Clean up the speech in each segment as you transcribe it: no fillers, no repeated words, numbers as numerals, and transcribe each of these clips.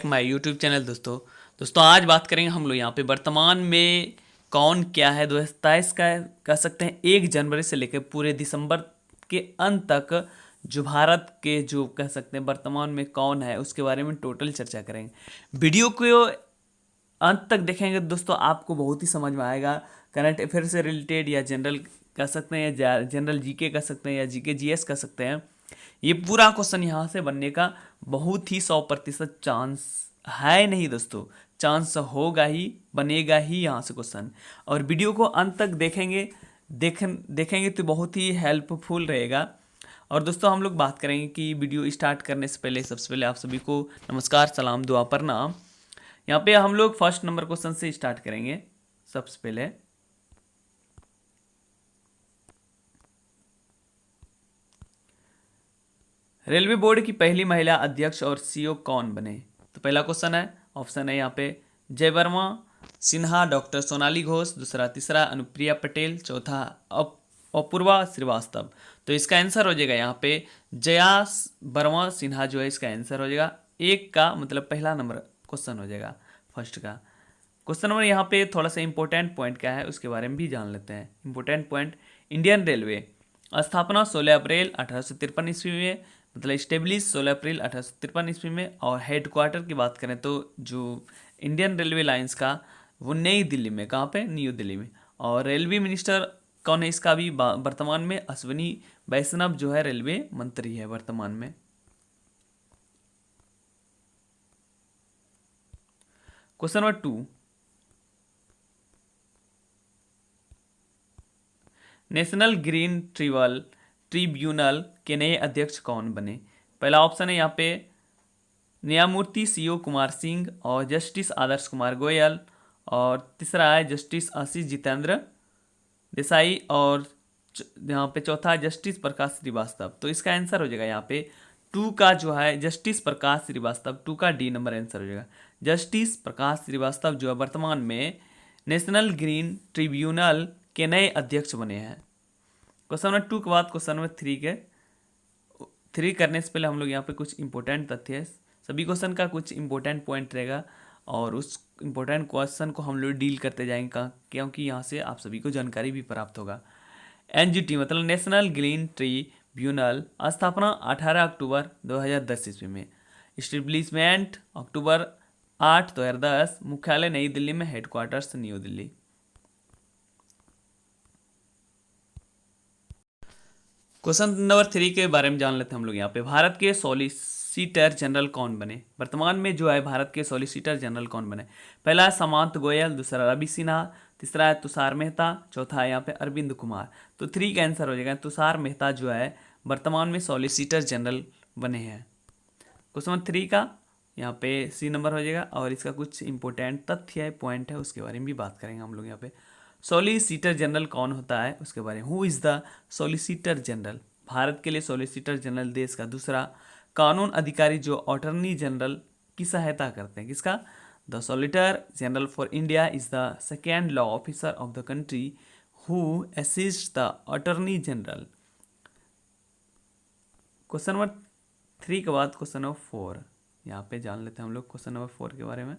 Back my YouTube channel. दोस्तों आज बात करेंगे हम लोग यहाँ पे वर्तमान में कौन क्या है 2027 का कह सकते हैं 1 जनवरी से लेकर पूरे दिसंबर के अंत तक जो भारत के जो कह सकते हैं वर्तमान में कौन है उसके बारे में टोटल चर्चा करेंगे। वीडियो को अंत तक देखेंगे दोस्तों, आपको बहुत ही समझ में आएगा। करंट अफेयर से रिलेटेड या जनरल कह सकते हैं या जनरल जीके कह सकते हैं या जीके जीएस कह सकते हैं, ये पूरा क्वेश्चन यहाँ से बनने का बहुत ही 100% चांस है नहीं दोस्तों, चांस होगा ही, बनेगा ही यहाँ से क्वेश्चन। और वीडियो को अंत तक देखेंगे तो बहुत ही हेल्पफुल रहेगा। और दोस्तों हम लोग बात करेंगे कि वीडियो स्टार्ट करने से पहले सबसे पहले आप सभी को नमस्कार, सलाम, दुआ, प्रणाम। यहाँ पे हम लोग फर्स्ट नंबर क्वेश्चन से स्टार्ट करेंगे। सबसे पहले रेलवे बोर्ड की पहली महिला अध्यक्ष और सीईओ कौन बने? तो पहला क्वेश्चन है, ऑप्शन है यहाँ पे जय वर्मा, सिन्हा, डॉक्टर सोनाली घोष, तीसरा अनुप्रिया पटेल, चौथा अपूर्वा श्रीवास्तव। तो इसका आंसर हो जाएगा यहाँ पे जया वर्मा सिन्हा जो है इसका आंसर हो जाएगा। एक का मतलब पहला नंबर क्वेश्चन हो जाएगा फर्स्ट का। क्वेश्चन नंबर यहाँ पे थोड़ा सा इंपॉर्टेंट पॉइंट क्या है उसके बारे में भी जान लेते हैं। इंपॉर्टेंट पॉइंट, इंडियन रेलवे स्थापना 16 अप्रैल 1853 ईस्वी में, मतलब स्टेब्लिश 16 अप्रैल 1853 ईस्वी में। और हेडक्वार्टर की बात करें तो जो इंडियन रेलवे लाइंस का वो नई दिल्ली में, कहाँ पे? न्यू दिल्ली में। और रेलवे मिनिस्टर कौन है इसका भी वर्तमान में? अश्विनी वैष्णव जो है रेलवे मंत्री है वर्तमान में। Question number 2, national green tribunal के नए अध्यक्ष कौन बने? पहला ऑप्शन है यहाँ पे न्यायमूर्ति सीओ कुमार सिंह और जस्टिस आदर्श कुमार गोयल, और तीसरा है जस्टिस आशीष जितेंद्र देसाई, और यहाँ पे चौथा है जस्टिस प्रकाश श्रीवास्तव। तो इसका आंसर हो जाएगा यहाँ पे 2 का जो है जस्टिस प्रकाश श्रीवास्तव, 2 का डी नंबर आंसर हो जाएगा। जस्टिस प्रकाश श्रीवास्तव जो है वर्तमान में नेशनल ग्रीन ट्रिब्यूनल के नए अध्यक्ष बने हैं। क्वेश्चन नंबर 2 के बाद क्वेश्चन नंबर 3 करने से पहले हम लोग यहाँ पे कुछ इंपॉर्टेंट तथ्य है, सभी क्वेश्चन का कुछ इंपॉर्टेंट पॉइंट रहेगा और उस इंपॉर्टेंट क्वेश्चन को हम लोग डील करते जाएंगे क्योंकि यहाँ से आप सभी को जानकारी भी प्राप्त होगा। एनजीटी मतलब नेशनल ग्रीन ट्रिब्यूनल स्थापना 18 अक्टूबर 2010 ईस्वी में, इस्टेब्लिशमेंट अक्टूबर 8 2010, मुख्यालय नई दिल्ली में, headquarters new Delhi. Question number 3 के बारे में जान लेते हैं हम लोग यहाँ पे। भारत के सॉलिसिटर जनरल कौन बने? वर्तमान में जो है भारत के सॉलिसिटर जनरल कौन बने? पहला है सामंत गोयल, दूसरा रवि सिन्हा, तीसरा है तुषार मेहता, चौथा है यहाँ पे अरविंद कुमार। तो 3 का आंसर हो जाएगा तुषार मेहता जो है वर्तमान में सॉलिसिटर जनरल बने हैं। क्वेश्चन नंबर 3 का यहाँ पे सी नंबर हो जाएगा। और इसका कुछ इंपॉर्टेंट तथ्य है, पॉइंट है, उसके बारे में भी बात करेंगे हम लोग यहाँ पे। सॉलिसिटर जनरल कौन होता है उसके बारे में। Who is the solicitor general? Bharat के लिए सॉलिसिटर जनरल देश का दूसरा कानून अधिकारी जो अटॉर्नी जनरल की सहायता करते हैं। किसका? The solicitor general for India is the second law officer of the country who assist the attorney general. Question number 3 के बाद क्वेश्चन नंबर 4 यहाँ पे जान लेते हैं हम लोग क्वेश्चन नंबर 4 के बारे में।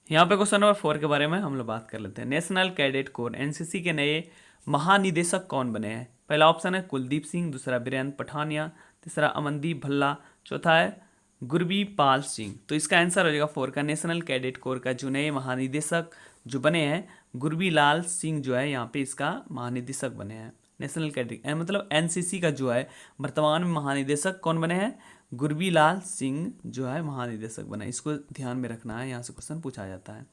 यहाँ पे क्वेश्चन नंबर 4 के बारे में हम लोग बात कर लेते हैं। नेशनल कैडेट कोर एनसीसी के नए महानिदेशक कौन बने हैं? पहला ऑप्शन है कुलदीप सिंह, दूसरा वीरेंद्र पठानिया, तीसरा अमनदीप भल्ला, चौथा है गुरबी पाल सिंह। तो इसका आंसर हो जाएगा 4 का। नेशनल कैडेट कोर का जो नए महानिदेशक जो बने हैं गुरबी लाल सिंह जो है यहाँ पे इसका महानिदेशक बने हैं। नेशनल कैडेट मतलब एनसीसी का जो है वर्तमान में महानिदेशक कौन बने हैं? गुरबी लाल सिंह जो है महानिदेशक बना। इसको ध्यान में रखना है, यहाँ से क्वेश्चन पूछा जाता है।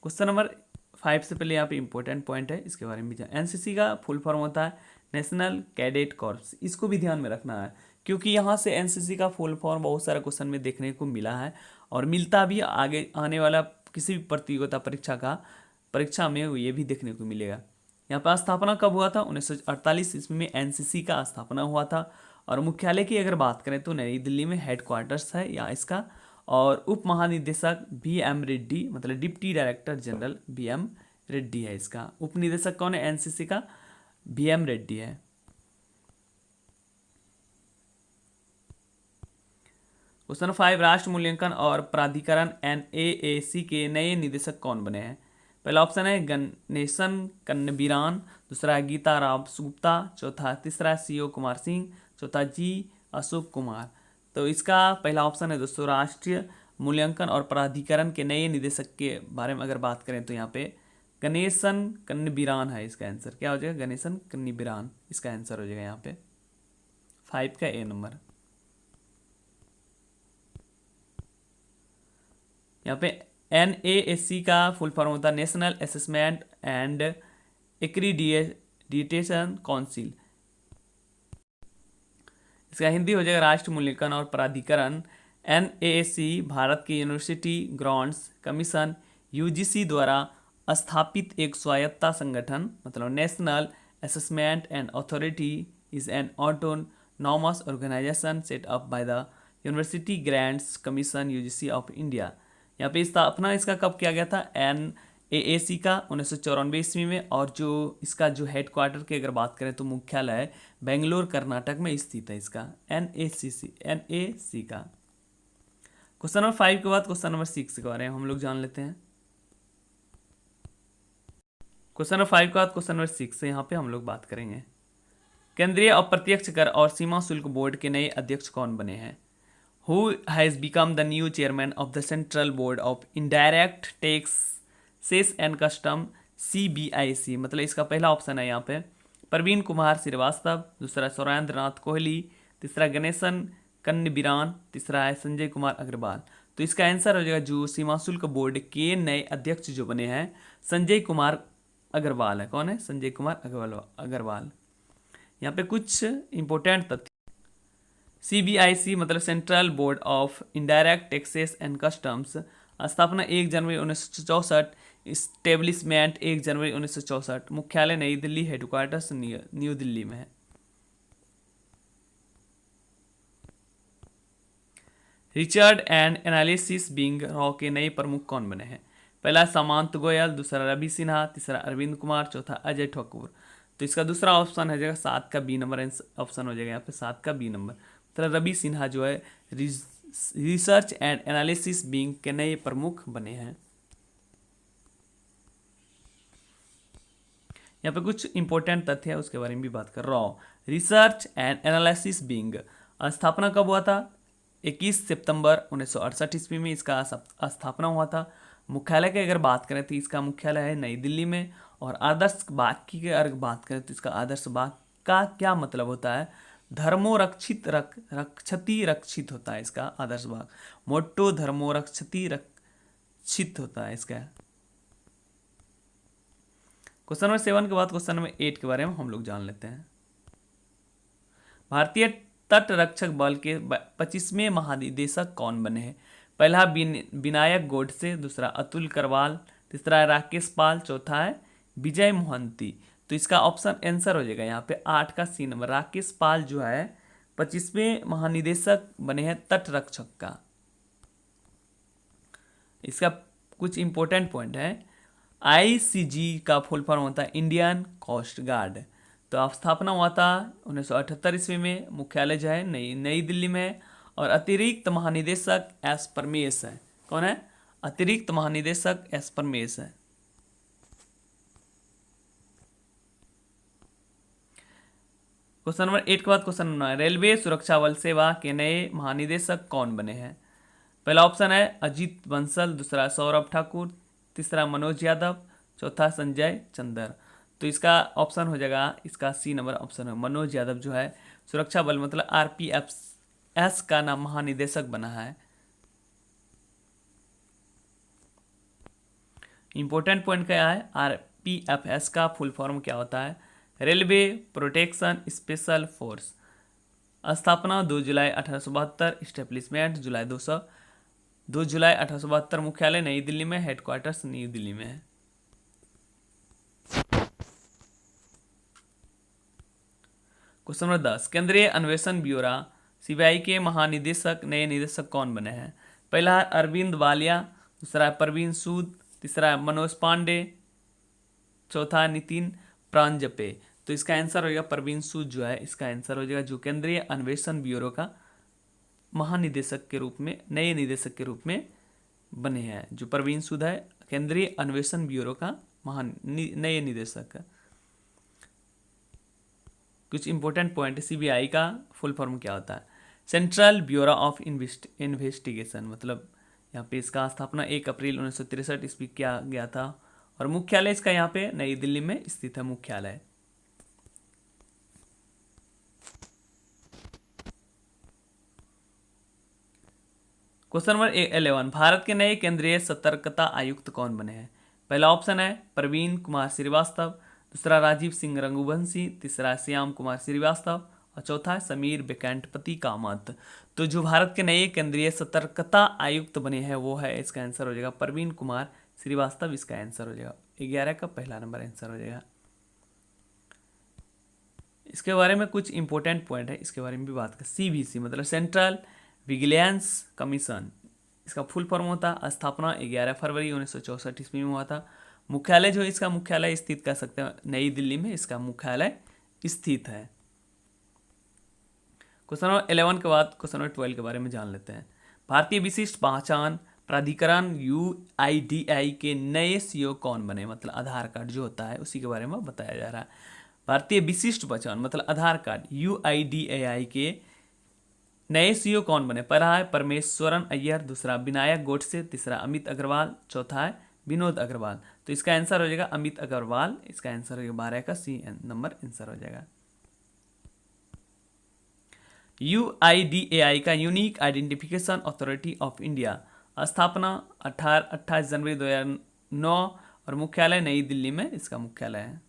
क्वेश्चन नंबर 5 से पहले यहाँ पे इंपॉर्टेंट पॉइंट है, इसके बारे में भी एनसीसी का फुल फॉर्म होता है नेशनल कैडेट कॉर्प्स। इसको भी ध्यान में रखना है क्योंकि यहाँ से एनसीसी का फुल फॉर्म बहुत सारा क्वेश्चन में देखने को मिला है और मिलता भी आगे आने वाला किसी भी प्रतियोगिता परीक्षा में ये भी देखने को मिलेगा। यहाँ पर स्थापना कब हुआ था? 1948 ईस्वी में एनसीसी का स्थापना हुआ था। और मुख्यालय की अगर बात करें तो नई दिल्ली में हेडक्वार्टर्स है या इसका। और उप महानिदेशक BM रेड्डी मतलब deputy director general BM Reddy है इसका। उप निदेशक कौन है एनसीसी का? BM रेड्डी है। क्वेश्चन 5, राष्ट्र मूल्यांकन और प्राधिकरण NAAC के नए निदेशक कौन बने हैं? पहला ऑप्शन है गणेशन कन्नबीरान, दूसरा है गीता राव गुप्ता, चौथा तीसरा CO कुमार सिंह, चौथा G अशोक कुमार। तो इसका पहला ऑप्शन है दोस्तों राष्ट्रीय मूल्यांकन और प्राधिकरण के नए निदेशक के बारे में अगर बात करें तो यहाँ पे गणेशन कन्नबीरान है इसका आंसर। क्या हो जाएगा? गणेशन कन्नबीरान इसका आंसर हो जाएगा यहाँ पे 5 का A नंबर। यहाँ पे NAAC का फुल फॉर्म होता है national assessment and accreditation council. इसका हिंदी हो जाएगा राष्ट्रीय मूल्यांकन और प्राधिकरण। NAAC भारत के यूनिवर्सिटी ग्रांट्स कमीशन UGC द्वारा स्थापित एक स्वायत्ता संगठन, मतलब national assessment and authority is an autonomous organisation set up by the university grants commission UGC of India. यहाँ पे स्थापना इसका कब किया गया था? NAAC का 1994 ईस्वी में, और जो इसका जो हेडक्वार्टर की अगर बात करें तो मुख्यालय बेंगलोर कर्नाटक में स्थित है इसका NAC का। क्वेश्चन नंबर 5 के बाद क्वेश्चन नंबर 6 के बारे में हम लोग जान लेते हैं। क्वेश्चन नंबर 5 के बाद क्वेश्चन नंबर 6 से यहाँ पे हम लोग बात करेंगे। केंद्रीय अप्रत्यक्ष कर और सीमा शुल्क बोर्ड के नए अध्यक्ष कौन बने हैं? Who has become the new chairman of the Central Board of Indirect Taxes and Custom CBIC? मतलब इसका पहला ऑप्शन है यहाँ पे प्रवीण कुमार श्रीवास्तव, दूसरा सुरेंद्र नाथ कोहली, तीसरा गणेशन कन्नबीरान, तीसरा है संजय कुमार अग्रवाल। तो इसका आंसर हो जाएगा जो सीमा शुल्क बोर्ड के नए अध्यक्ष जो बने हैं संजय कुमार अग्रवाल है। कौन है? संजय कुमार अग्रवाल। यहाँ पे कुछ इंपॉर्टेंट तथ्य। CBIC मतलब central board of indirect taxes and customs, स्थापना 1 जनवरी 1964, इस्टेब्लिशमेंट 1 जनवरी 1964, मुख्यालय नई दिल्ली, हेडक्वार्टर्स न्यू दिल्ली में है। रिचर्ड एंड एनालिसिस बिंग रॉ के नए प्रमुख कौन बने हैं? पहला सामंत गोयल, दूसरा रवि सिन्हा, तीसरा अरविंद कुमार, चौथा अजय ठाकुर। तो इसका दूसरा ऑप्शन हो जाएगा 7 का B नंबर ऑप्शन हो जाएगा यहाँ पे 7 का B नंबर। मतलब रवि सिन्हा जो है रिसर्च एंड एनालिसिस विंग के नए प्रमुख बने हैं। यहाँ पे कुछ इंपॉर्टेंट तथ्य है उसके बारे में भी बात कर रहा हूँ। रिसर्च एंड एनालिसिस विंग स्थापना कब हुआ था? 21 सितंबर 1968 ईस्वी में इसका स्थापना हुआ था। मुख्यालय की अगर बात करें तो इसका मुख्यालय है नई दिल्ली में। और आदर्श बाग की अगर बात करें तो इसका आदर्श बाग का क्या मतलब होता है? धर्मो रक्षित रक्षति रक्षित होता है इसका आदर्श बाग। मोट्टो धर्मो रक्षति रक्षित होता है इसका। क्वेश्चन नंबर 7 के बाद क्वेश्चन नंबर 8 के बारे में हम लोग जान लेते हैं। भारतीय तट रक्षक बल के 25वें महानिदेशक कौन बने हैं? पहला विनायक गोडसे, दूसरा अतुल करवाल, तीसरा है राकेश पाल, चौथा है विजय मोहंती। तो इसका ऑप्शन आंसर हो जाएगा यहाँ पे 8 का C नंबर। राकेश पाल जो है 25वें महानिदेशक बने हैं तट रक्षक का। इसका कुछ इंपॉर्टेंट पॉइंट है। ICG का फुल फॉर्म होता है इंडियन कोस्ट गार्ड। तो स्थापना हुआ था 1978 ईस्वी में। मुख्यालय जो है नई दिल्ली में है। और अतिरिक्त महानिदेशक S परमेश है। कौन है? अतिरिक्त महानिदेशक S परमेश है। क्वेश्चन नंबर 8 के बाद क्वेश्चन नंबर 9, रेलवे सुरक्षा बल सेवा के नए महानिदेशक कौन बने हैं? पहला ऑप्शन है अजीत बंसल, दूसरा सौरभ ठाकुर, तीसरा मनोज यादव, चौथा संजय चंदर। तो इसका ऑप्शन हो जाएगा इसका C नंबर ऑप्शन है। मनोज यादव जो है सुरक्षा बल मतलब RPFS का नाम महानिदेशक बना है। इंपॉर्टेंट पॉइंट क्या है? RPFS का फुल फॉर्म क्या होता है? Railway protection special force. स्थापना 2 जुलाई 1872, इस्टेब्लिशमेंट 2 जुलाई 1872, मुख्यालय नई दिल्ली में, हेडक्वार्टर्स न्यू दिल्ली में है। क्वेश्चन नंबर 10, केंद्रीय अन्वेषण ब्यूरो CBI के महानिदेशक नए निदेशक कौन बने हैं? पहला अरविंद वालिया, दूसरा प्रवीण सूद, तीसरा मनोज पांडे, चौथा नितिन प्रांजपे। तो इसका आंसर हो जाएगा परवीन सूद जो है इसका आंसर हो जाएगा, जो केंद्रीय अन्वेषण ब्यूरो का महानिदेशक के रूप में, नए निदेशक के रूप में बने हैं। जो परवीन सूद है केंद्रीय अन्वेषण ब्यूरो का नए निदेशक। कुछ इंपॉर्टेंट पॉइंट, सीबीआई का फुल फॉर्म क्या होता है? सेंट्रल ब्यूरो ऑफ इन्वेस्टिगेशन, मतलब यहाँ पे इसका स्थापना 1 अप्रैल 1963 ईस्वी किया गया था और मुख्यालय इसका यहाँ पे नई दिल्ली में स्थित है मुख्यालय। क्वेश्चन नंबर 11, भारत के नए केंद्रीय सतर्कता आयुक्त कौन बने हैं? पहला ऑप्शन है प्रवीण कुमार श्रीवास्तव, दूसरा राजीव सिंह रघुवंशी, तीसरा श्याम कुमार श्रीवास्तव और चौथा है समीर वेंकटपति कामत। तो जो भारत के नए केंद्रीय सतर्कता आयुक्त बने हैं वो है, इसका आंसर हो जाएगा प्रवीण कुमार श्रीवास्तव, इसका आंसर हो जाएगा 11 का पहला नंबर आंसर हो जाएगा। इसके बारे में कुछ इंपॉर्टेंट पॉइंट है, इसके बारे में भी बात कर। सीवीसी मतलब सेंट्रल विजिलेंस कमीशन, इसका फुल फॉर्म होता है, स्थापना 11 फरवरी 1964 ईस्वी में हुआ था। मुख्यालय जो है इसका मुख्यालय स्थित कह सकते हैं नई दिल्ली में इसका मुख्यालय स्थित है। क्वेश्चन नंबर 11 के बाद क्वेश्चन नंबर 12 के बारे में जान लेते हैं। भारतीय विशिष्ट पहचान प्राधिकरण UIDAI के नए सीईओ कौन बने? मतलब आधार कार्ड जो होता है उसी के बारे में बताया जा रहा है। भारतीय विशिष्ट पहचान मतलब आधार कार्ड UIDAI के नए सीईओ कौन बने? पहला है परमेश्वरन अय्यर, दूसरा विनायक गोडसे, तीसरा अमित अग्रवाल, चौथा है विनोद अग्रवाल। तो इसका आंसर हो जाएगा अमित अग्रवाल, इसका आंसर हो जाएगा 12 का सी नंबर आंसर हो जाएगा। UIDAI का unique identification authority of India, स्थापना 28 जनवरी 2009 और मुख्यालय नई दिल्ली में इसका मुख्यालय है।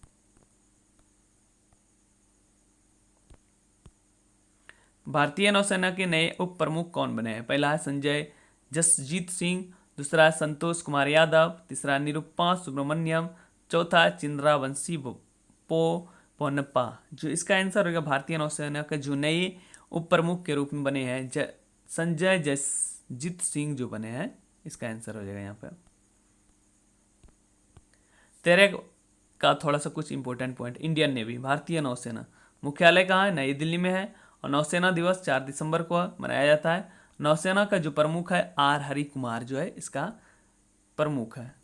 भारतीय नौसेना के नए उप प्रमुख कौन बने हैं? पहला है संजय जसजीत सिंह, दूसरा है संतोष कुमार यादव, तीसरा निरुपमा सुब्रमण्यम, चौथा है चिंद्रावंशी पोनप्पा। जो इसका आंसर होगा भारतीय नौसेना के जो नए उप प्रमुख के रूप में बने हैं संजय जसजीत सिंह जो बने हैं, इसका आंसर हो जाएगा यहाँ पे। 13 का थोड़ा सा कुछ इंपॉर्टेंट पॉइंट, इंडियन नेवी भारतीय नौसेना मुख्यालय कहाँ है? नई दिल्ली में है और नौसेना दिवस 4 दिसंबर को मनाया जाता है। नौसेना का जो प्रमुख है R हरि कुमार जो है इसका प्रमुख है।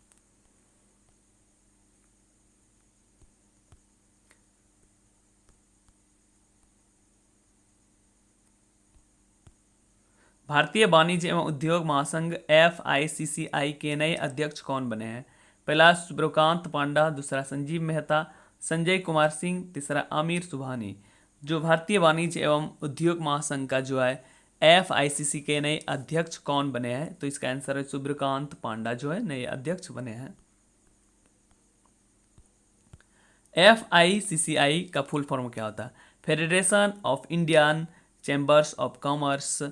भारतीय वाणिज्य एवं उद्योग महासंघ FICCI के नए अध्यक्ष कौन बने हैं? पहला सुब्रकांत पांडा, दूसरा संजीव मेहता, संजय कुमार सिंह, तीसरा आमिर सुबहानी। जो भारतीय वाणिज्य एवं उद्योग महासंघ का जो है FICC के नए अध्यक्ष कौन बने हैं? तो इसका आंसर है सुब्रकांत पांडा जो है नए अध्यक्ष बने हैं। FICCI का फुल फॉर्म क्या होता है? Federation of Indian chambers of commerce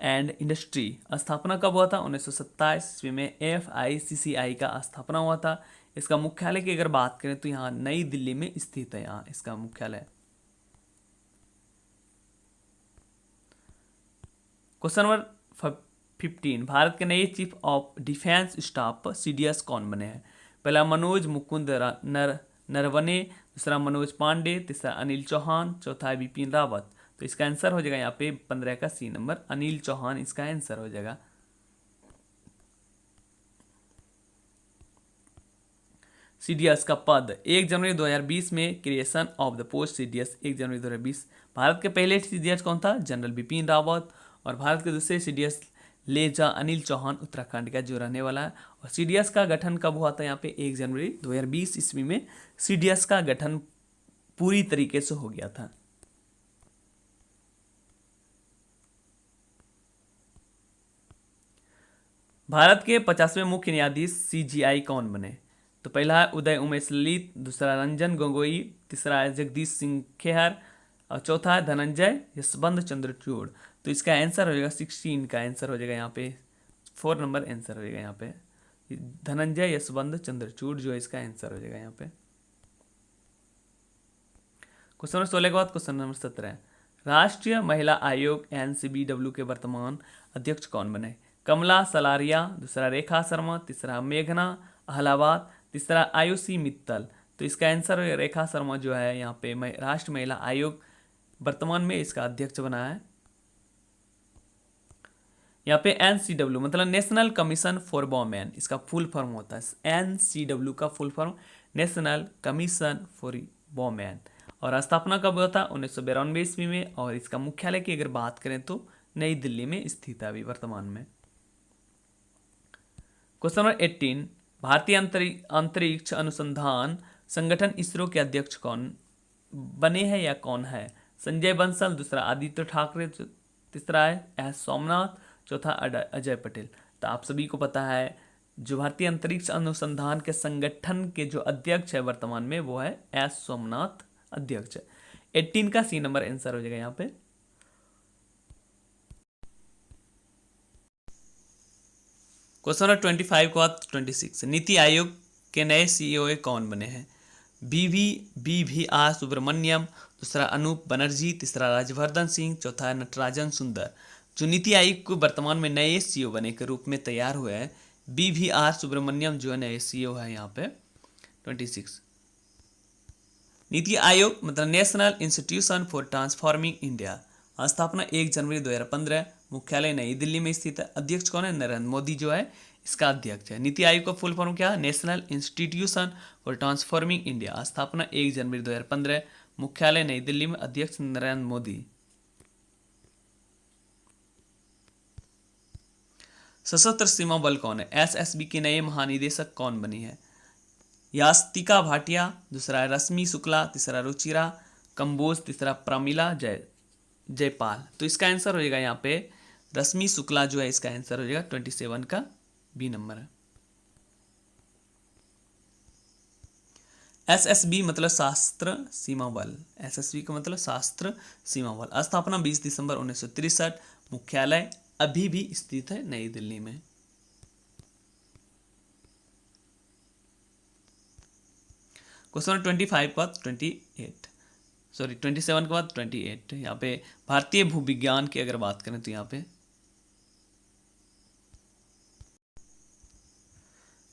and industry. स्थापना कब हुआ था? 1927 ईस्वी में FICCI का स्थापना हुआ था। इसका मुख्यालय की अगर बात करें तो यहाँ नई दिल्ली में स्थित है, यहाँ इसका मुख्यालय। क्वेश्चन नंबर 15, भारत के नए chief of defence staff CDS कौन बने हैं? पहला मनोज मुकुंद नरवणे, दूसरा मनोज पांडे, तीसरा अनिल चौहान, चौथा है बिपिन रावत। तो इसका आंसर हो जाएगा यहाँ पे 15 का सी नंबर अनिल चौहान, इसका आंसर हो जाएगा। CDS का पद 1 जनवरी 2020 में creation of the post CDS 1 जनवरी 2020। भारत के पहले CDS कौन था? जनरल बिपिन रावत। और भारत के दूसरे CDS लेजा अनिल चौहान उत्तराखंड का जो रहने वाला है। और CDS का गठन कब हुआ था? यहाँ पे 1 जनवरी 2020 ईस्वी में CDS का गठन पूरी तरीके से हो गया था। भारत के 50वें मुख्य न्यायाधीश CGI कौन बने? तो पहला है उदय उमेश ललित, दूसरा रंजन गोगोई, तीसरा है जगदीश सिंह खेहर और चौथा है धनंजय यशवंत चंद्रचूड़। तो इसका आंसर हो जाएगा 16 का आंसर हो जाएगा यहाँ पे 4 नंबर आंसर हो जाएगा यहाँ पे धनंजय यशवंत चंद्रचूड़ जो है इसका आंसर हो जाएगा यहाँ पे। क्वेश्चन नंबर 16 के बाद क्वेश्चन नंबर 17, राष्ट्रीय महिला आयोग NCBW के वर्तमान अध्यक्ष कौन बने? कमला सलारिया, दूसरा रेखा शर्मा, तीसरा मेघना अहलावाद, तीसरा आयुषी मित्तल। तो इसका आंसर रेखा शर्मा जो है यहाँ पे राष्ट्रीय महिला आयोग वर्तमान में इसका अध्यक्ष बना है। यहाँ पे NCW मतलब नेशनल कमीशन फॉर वोमेन, इसका फुल फॉर्म होता है NCW का full form national commission for women. और स्थापना कब हुआ था? 1992 ईस्वी में। और इसका मुख्यालय की अगर बात करें तो नई दिल्ली में स्थित है अभी वर्तमान में। क्वेश्चन नंबर 18, भारतीय अंतरिक्ष अनुसंधान संगठन इसरो के अध्यक्ष कौन बने हैं या कौन है? संजय बंसल, दूसरा आदित्य ठाकरे, तीसरा है एस सोमनाथ, चौथा अजय पटेल। तो आप सभी को पता है जो भारतीय अंतरिक्ष अनुसंधान के संगठन के जो अध्यक्ष है वर्तमान में वो है एस सोमनाथ अध्यक्ष है। 18 का सी नंबर आंसर हो जाएगा यहाँ पे। क्वेश्चन नंबर 25 के बाद 26, नीति आयोग के नए CEO कौन बने हैं? BVR सुब्रमण्यम, दूसरा अनूप बनर्जी, तीसरा राजवर्धन सिंह, चौथा है नटराजन सुंदर। जो नीति आयोग को वर्तमान में नए CEO बने के रूप में तैयार हुए हैं BVR सुब्रमण्यम जो है नए CEO है यहाँ पे। 26, नीति आयोग मतलब national institution for transforming India, स्थापना 1 जनवरी 2015, मुख्यालय नई दिल्ली में स्थित है। अध्यक्ष कौन है? नरेंद्र मोदी जो है इसका अध्यक्ष है। नीति आयोग का फुल फॉर्म क्या है? National institution for transforming India, स्थापना 1 जनवरी 2015, मुख्यालय नई दिल्ली में, अध्यक्ष नरेंद्र मोदी। सशस्त्र सीमा बल कौन है? SSB के नए महानिदेशक कौन बनी है? यास्तिका भाटिया, दूसरा है रश्मि शुक्ला, तीसरा रुचिरा कंबोज, तीसरा प्रमिला जयपाल। तो इसका आंसर हो जाएगा यहाँ पे रश्मि शुक्ला जो है इसका आंसर हो जाएगा। 27 का बी नंबर है। SSB मतलब शास्त्र सीमा बल, SSB का मतलब शास्त्र सीमा बल, स्थापना 20 दिसंबर 1963, मुख्यालय अभी भी स्थित है नई दिल्ली में। क्वेश्चन 25 के बाद 27 के बाद 28, यहाँ पे भारतीय भूविज्ञान की अगर बात करें तो यहाँ पे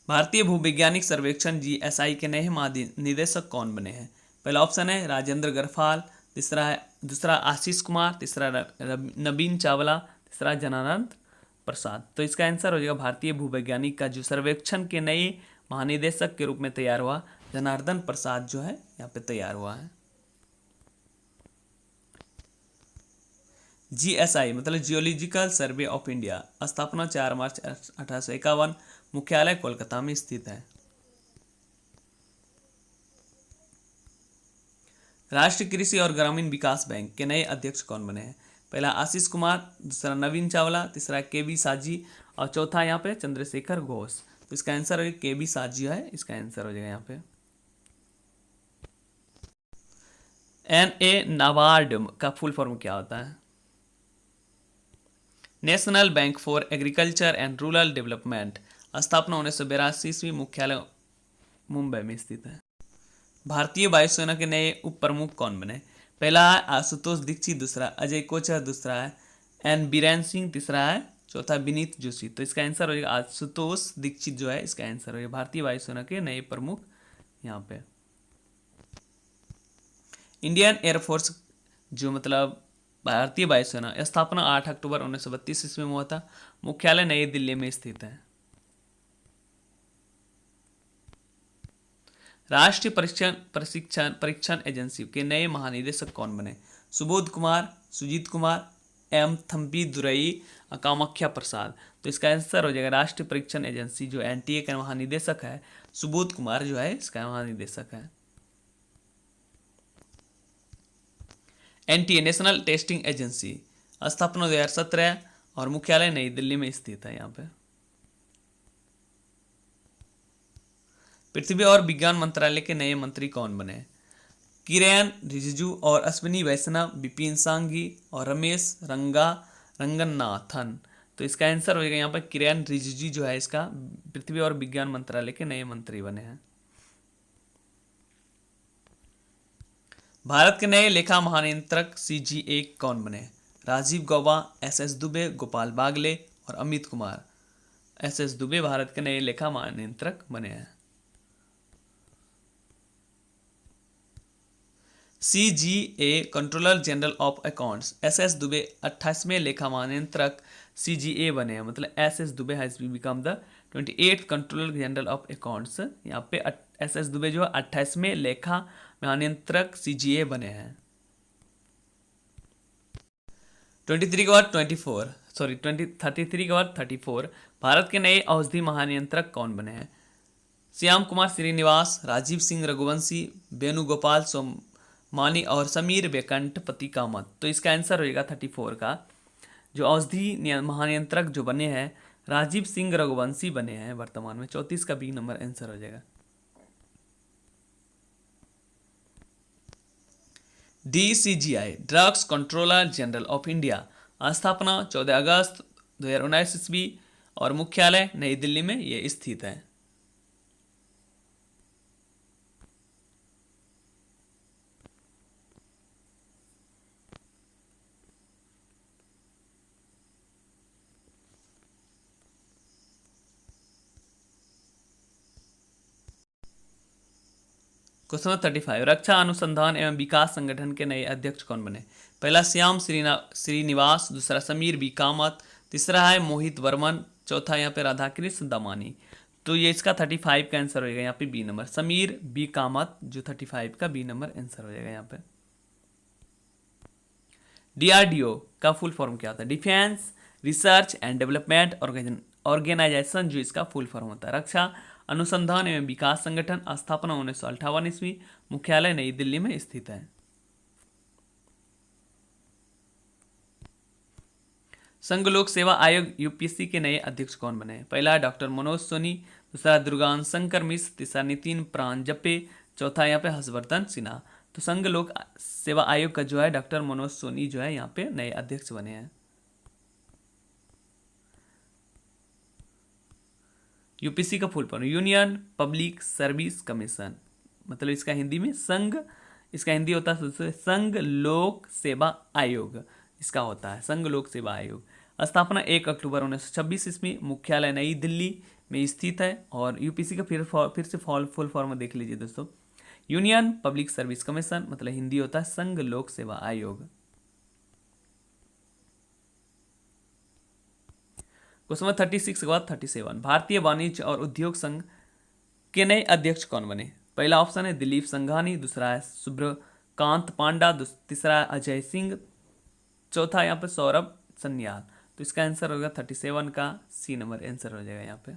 भारतीय भूवैज्ञानिक सर्वेक्षण GSI के नए महानिदेशक कौन बने हैं? पहला ऑप्शन है राजेंद्र गरवाल, दूसरा आशीष कुमार, तीसरा नवीन चावला, तीसरा जनानंद प्रसाद। तो इसका आंसर हो जाएगा भारतीय भूवैज्ञानिक का जो सर्वेक्षण के नए महानिदेशक के रूप में तैयार हुआ जनार्दन प्रसाद जो है यहाँ पे तैयार हुआ है। GSI मतलब जियोलॉजिकल सर्वे ऑफ इंडिया, स्थापना 4 मार्च 1851, मुख्यालय कोलकाता में स्थित है। राष्ट्रीय कृषि और ग्रामीण विकास बैंक के नए अध्यक्ष कौन बने हैं? पहला आशीष कुमार, दूसरा नवीन चावला, तीसरा KB साजी और चौथा यहाँ पे चंद्रशेखर घोष। तो इसका आंसर है KB साजी है, इसका आंसर हो जाएगा यहाँ पे। नाबार्ड का फुल फॉर्म क्या होता है? National bank for agriculture and rural development, स्थापना 1982 ईस्वी, मुख्यालय मुंबई में स्थित है। भारतीय वायुसेना के नए उप प्रमुख कौन बने? पहला है आशुतोष दीक्षित, दूसरा अजय कोचर, दूसरा है N बीरेन सिंह, तीसरा है चौथा विनीत जोशी। तो इसका आंसर हो जाएगा आशुतोष दीक्षित जो है इसका आंसर हो जाएगा भारतीय वायुसेना के नए प्रमुख यहाँ पे। इंडियन एयरफोर्स जो मतलब भारतीय वायुसेना, स्थापना 8 अक्टूबर 1932 ईस्वी में हुआ था, मुख्यालय नई दिल्ली में स्थित है। राष्ट्रीय परीक्षण एजेंसी के नए महानिदेशक कौन बने? सुबोध कुमार, सुजीत कुमार, M थम्पी दुरई, कामाख्या प्रसाद। तो इसका आंसर हो जाएगा राष्ट्रीय परीक्षण एजेंसी जो NTA का महानिदेशक है सुबोध कुमार जो है इसका महानिदेशक है। NTA नेशनल टेस्टिंग एजेंसी, स्थापना 2017 और मुख्यालय नई दिल्ली में स्थित है। यहाँ पे पृथ्वी और विज्ञान मंत्रालय के नए मंत्री कौन बने? किरेन रिजिजू और अश्विनी वैष्णव, विपिन सांघी और रमेश रंगनाथन। तो इसका आंसर हो जाएगा यहाँ पर किरेन रिजिजू जो है इसका पृथ्वी और विज्ञान मंत्रालय के नए मंत्री बने हैं। भारत के नए लेखा महानियंत्रक CGA कौन बने? राजीव गौबा, SS दुबे, गोपाल बागले और अमित कुमार। SS दुबे भारत के नए लेखा महानियंत्रक बने हैं। CGA controller general of accounts, SS Dubey 28वें लेखा महानियंत्रक CGA बने हैं, मतलब SS Dubey has become the 28th controller general of accounts. यहाँ पे SS दुबे जो 28वें लेखा महानियंत्रक CGA बने हैं। 23 के बाद 24 सॉरी 33 के बाद 34, भारत के नए औषधि महानियंत्रक कौन बने हैं? श्याम कुमार श्रीनिवास, राजीव सिंह रघुवंशी, वेणुगोपाल सोमानी और समीर वेंकटपति कामत। तो इसका आंसर होगा 34 का। जो औषधि महानियंत्रक जो बने हैं राजीव सिंह रघुवंशी बने हैं वर्तमान में। 34 का बी नंबर आंसर हो जाएगा। DCGI drugs controller general of India, स्थापना 14 अगस्त 2019 ईस्वी और मुख्यालय नई दिल्ली में ये स्थित है। क्वेश्चन 35, रक्षा अनुसंधान एवं विकास संगठन के नए अध्यक्ष कौन बने? पहला श्याम श्रीनिवास, दूसरा समीर बी कामत, तीसरा है मोहित वर्मन, चौथा यहाँ पे राधाकृष्ण दमानी। तो ये इसका 35 का आंसर हो जाएगा यहाँ पे B number, Sameer B Kamath, जो 35 का बी नंबर आंसर हो जाएगा यहाँ पे। DRDO का फुल फॉर्म क्या होता है? Defence research and development organisation, जो इसका फुल फॉर्म होता है। रक्षा अनुसंधान एवं विकास संगठन, स्थापना 1958 ईस्वी, मुख्यालय नई दिल्ली में स्थित है। संघ लोक सेवा आयोग UPSC के नए अध्यक्ष कौन बने? पहला डॉक्टर मनोज सोनी, दूसरा दुर्गान शंकर मिश्र, तीसरा नितिन प्रांजपे, चौथा यहाँ पे हर्षवर्धन सिन्हा। तो संघ लोक सेवा आयोग का जो है डॉक्टर मनोज सोनी जो है यहाँ पे नए अध्यक्ष बने हैं। UPSC का full form union public service commission, मतलब इसका हिंदी में संघ, इसका हिंदी होता है संघ लोक सेवा आयोग, इसका होता है संघ लोक सेवा आयोग। स्थापना 1 अक्टूबर 1926 ईस्वी, मुख्यालय नई दिल्ली में स्थित है। और UPSC का फिर से फुल फॉर्म देख लीजिए दोस्तों, यूनियन पब्लिक सर्विस कमीशन, मतलब हिंदी होता है संघ लोक सेवा आयोग। क्वेश्चन नंबर 36 के बाद 37, भारतीय वाणिज्य और उद्योग संघ के नए अध्यक्ष कौन बने? पहला ऑप्शन है दिलीप संघानी, दूसरा है सुब्रकांत पांडा, तीसरा है अजय सिंह, चौथा यहाँ पे सौरभ सन्याल। तो इसका आंसर होगा 37 का सी नंबर आंसर हो जाएगा यहाँ पे।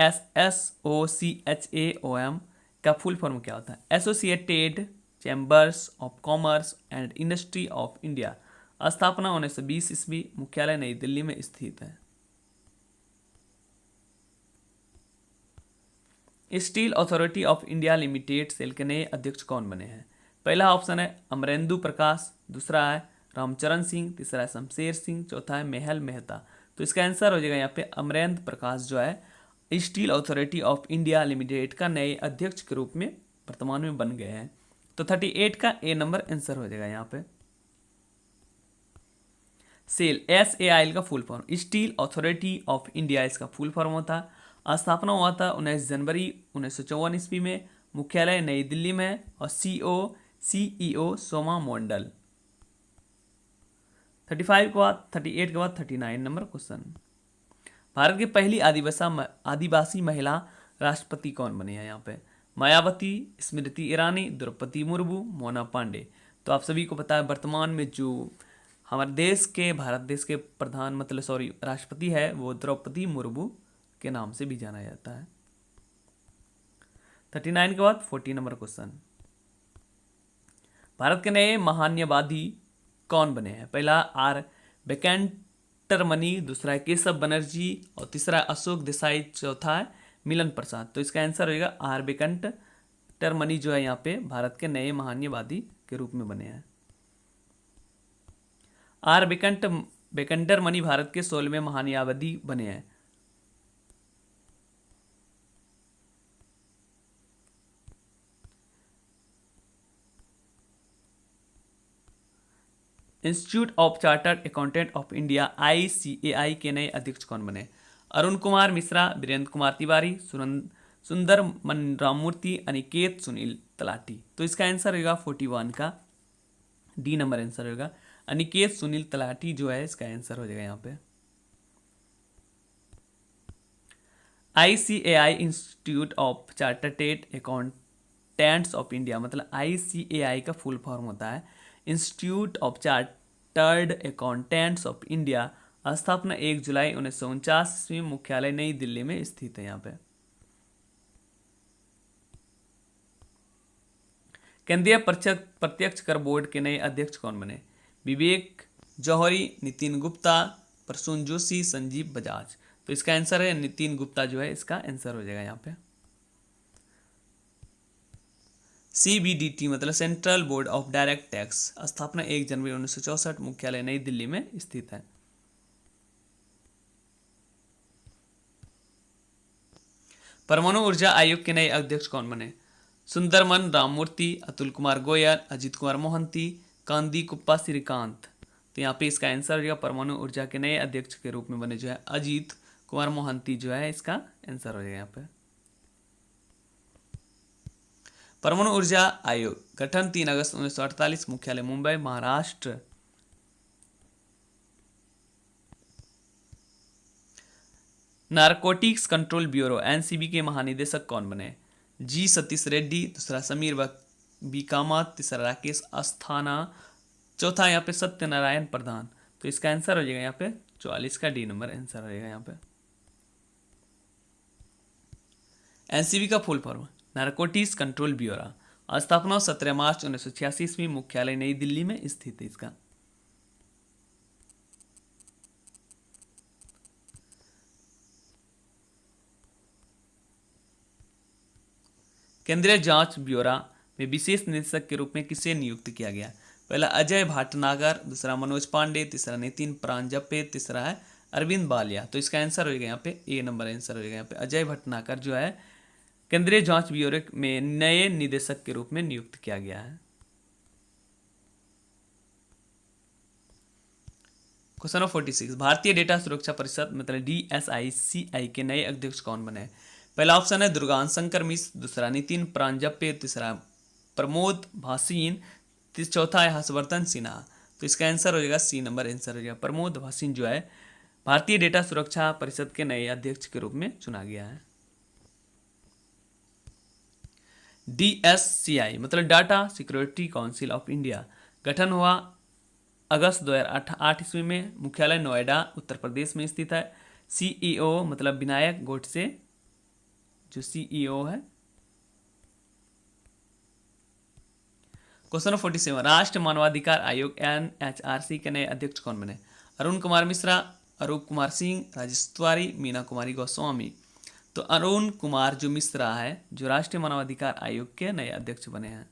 ASSOCHAOM का फुल फॉर्म क्या होता है? Associated chambers of commerce and industry of India, स्थापना 1920 ईस्वी, मुख्यालय नई दिल्ली में स्थित है। Steel authority of India limited SAIL के नए अध्यक्ष कौन बने हैं? पहला ऑप्शन है अमरेंदु प्रकाश, दूसरा है रामचरण सिंह, तीसरा है शमशेर सिंह, चौथा है मेहल मेहता। तो इसका आंसर हो जाएगा यहाँ पे अमरेंद्र प्रकाश जो है steel authority of India limited का नए अध्यक्ष के रूप में वर्तमान में बन गए हैं। तो 38 का ए नंबर आंसर हो जाएगा यहाँ पे। सेल SAIL का full form steel authority of India, इसका फुल फॉर्म होता है। स्थापना हुआ था 19 जनवरी 1954 ईस्वी में, मुख्यालय नई दिल्ली में और CEO सोमा मोंडल। 38 के बाद 39 नंबर क्वेश्चन, भारत की पहली आदिवासी महिला राष्ट्रपति कौन बनी है? यहाँ पे मायावती, स्मृति ईरानी, द्रौपदी मुर्मू, मोना पांडे। तो आप सभी को पता है वर्तमान में जो हमारे देश के भारत देश के राष्ट्रपति है वो द्रौपदी मुर्मू के नाम से भी जाना जाता है। 39 के बाद 40 नंबर क्वेश्चन, भारत के नए महान्यवादी कौन बने हैं? पहला R वेंकटरमणि, दूसरा है केशव बनर्जी और तीसरा है अशोक देसाई, चौथा है मिलन प्रसाद। तो इसका आंसर होगा R वेंकटरमणि जो है यहाँ पे भारत के नए महान्यवादी के रूप में बने हैं। R वेंकटरमणि भारत के 16वें महान्यायवादी बने हैं। Institute of chartered accountant of India ICAI के नए अध्यक्ष कौन बने? अरुण कुमार मिश्रा, वीरेंद्र कुमार तिवारी, सुंदर मन राममूर्ति, अनिकेत सुनील तलाटी। तो इसका आंसर होगा 41 का डी नंबर आंसर होगा। अनिकेत सुनील तलाटी जो है इसका आंसर हो जाएगा यहाँ पे। ICAI institute of chartered accountants of India, मतलब ICAI का फुल फॉर्म होता है institute of chartered accountants of India. स्थापना 1 जुलाई 1949 ईस्वी, मुख्यालय नई दिल्ली में स्थित है। यहाँ पे केंद्रीय प्रत्यक्ष कर बोर्ड के नए अध्यक्ष कौन बने? विवेक जौहरी, नितिन गुप्ता, प्रसून जोशी, संजीव बजाज। तो इसका आंसर है नितिन गुप्ता जो है इसका आंसर हो जाएगा यहाँ पे। CBDT मतलब central board of direct tax, स्थापना 1 जनवरी 1964, मुख्यालय नई दिल्ली में स्थित है। परमाणु ऊर्जा आयोग के नए अध्यक्ष कौन बने? सुंदरमन राममूर्ति, अतुल कुमार गोयल, अजीत कुमार मोहंती, कांदी कुप्पा श्रीकांत। तो यहाँ पे इसका आंसर हो जाएगा परमाणु ऊर्जा के नए अध्यक्ष के रूप में बने जो है अजीत कुमार मोहंती जो है इसका आंसर हो जाएगा यहाँ पे। परमाणु ऊर्जा आयोग गठन 3 अगस्त 1948, मुख्यालय Mumbai Maharashtra. Narcotics control bureau NCB के महानिदेशक कौन बने? G सतीश रेड्डी, दूसरा समीर बी कामत, तीसरा राकेश अस्थाना, चौथा यहाँ पे सत्यनारायण प्रधान। तो इसका आंसर हो जाएगा यहाँ पे 44 का डी नंबर आंसर हो जाएगा यहाँ पे। NCB का full form narcotics control bureau, स्थापना 17 मार्च 1986 ईस्वी, मुख्यालय नई दिल्ली में स्थित है इसका। केंद्रीय जांच ब्यूरो में विशेष निदेशक के रूप में किसे नियुक्त किया गया? पहला अजय भटनागर, दूसरा मनोज पांडे, तीसरा नितिन प्रांजपे, तीसरा है अरविंद बालिया। तो इसका आंसर हो जाएगा यहाँ पे ए नंबर आंसर हो जाएगा यहाँ पे। अजय भटनागर जो है केंद्रीय जांच ब्यूरो में नए निदेशक के रूप में नियुक्त किया गया है। क्वेश्चन नंबर 46, भारतीय डेटा सुरक्षा परिषद मतलब DSICI के नए अध्यक्ष कौन बने? पहला ऑप्शन है दुर्गान शंकर मिश्र, दूसरा नितिन प्रांजपे, तीसरा प्रमोद भासीन, चौथा है हर्षवर्धन सिन्हा। तो इसका आंसर हो जाएगा सी नंबर आंसर हो जाएगा। प्रमोद भासीन जो है भारतीय डेटा सुरक्षा परिषद के नए अध्यक्ष के रूप में चुना गया है। DSCI मतलब data security council of India, गठन हुआ अगस्त 2008 ईस्वी में, मुख्यालय नोएडा उत्तर प्रदेश में स्थित है। CEO मतलब विनायक गोडसे जो CEO है। क्वेश्चन 47, राष्ट्रीय मानवाधिकार आयोग NHRC के नए अध्यक्ष कौन बने? अरुण कुमार मिश्रा, अरूप कुमार सिंह, राजेश तिवारी, मीना कुमारी गोस्वामी। तो अरुण कुमार जो मिश्रा है जो राष्ट्रीय मानवाधिकार आयोग के नए अध्यक्ष बने हैं।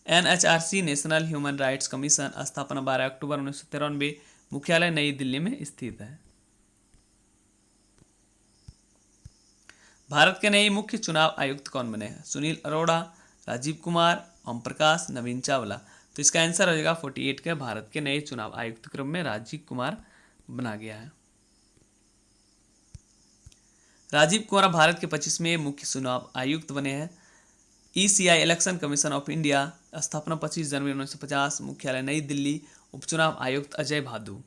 NHRC national human rights commission, स्थापना 12 अक्टूबर 1993, मुख्यालय नई दिल्ली में स्थित है। भारत के नए मुख्य चुनाव आयुक्त कौन बने हैं? सुनील अरोड़ा, राजीव कुमार, ओम प्रकाश, नवीन चावला। तो इसका आंसर हो जाएगा 48 के भारत के नए चुनाव आयुक्त क्रम में राजीव कुमार बना गया है। राजीव कुमार भारत के 25वें मुख्य चुनाव आयुक्त बने हैं। ECI election commission of India, स्थापना 25 जनवरी 1950, मुख्यालय नई दिल्ली, उपचुनाव आयुक्त अजय भादु।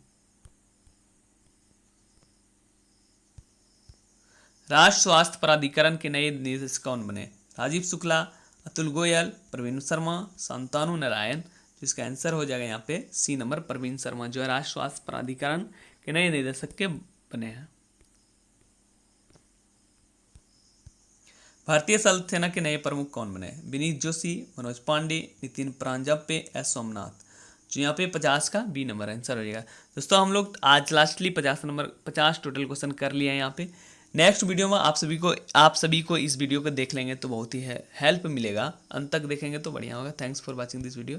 राष्ट्रीय स्वास्थ्य प्राधिकरण के नए निदेशक कौन बने? राजीव शुक्ला, अतुल गोयल, प्रवीण शर्मा, शांतनु नारायण। जिसका आंसर हो जाएगा यहाँ पे सी नंबर, प्रवीण शर्मा जो है राष्ट्रीय स्वास्थ्य प्राधिकरण के नए निदेशक के बने हैं। भारतीय थल सेना के नए प्रमुख कौन बने? विनीत जोशी, मनोज पांडे, नितिन प्रांजपे, एस सोमनाथ। जो यहाँ पे 50 का बी नंबर आंसर हो जाएगा। दोस्तों हम लोग आज लास्टली 50 टोटल क्वेश्चन कर लिया है यहाँ पे। नेक्स्ट वीडियो में आप सभी को इस वीडियो को देख लेंगे तो बहुत ही हेल्प मिलेगा। अंत तक देखेंगे तो बढ़िया होगा। Thanks for watching this video.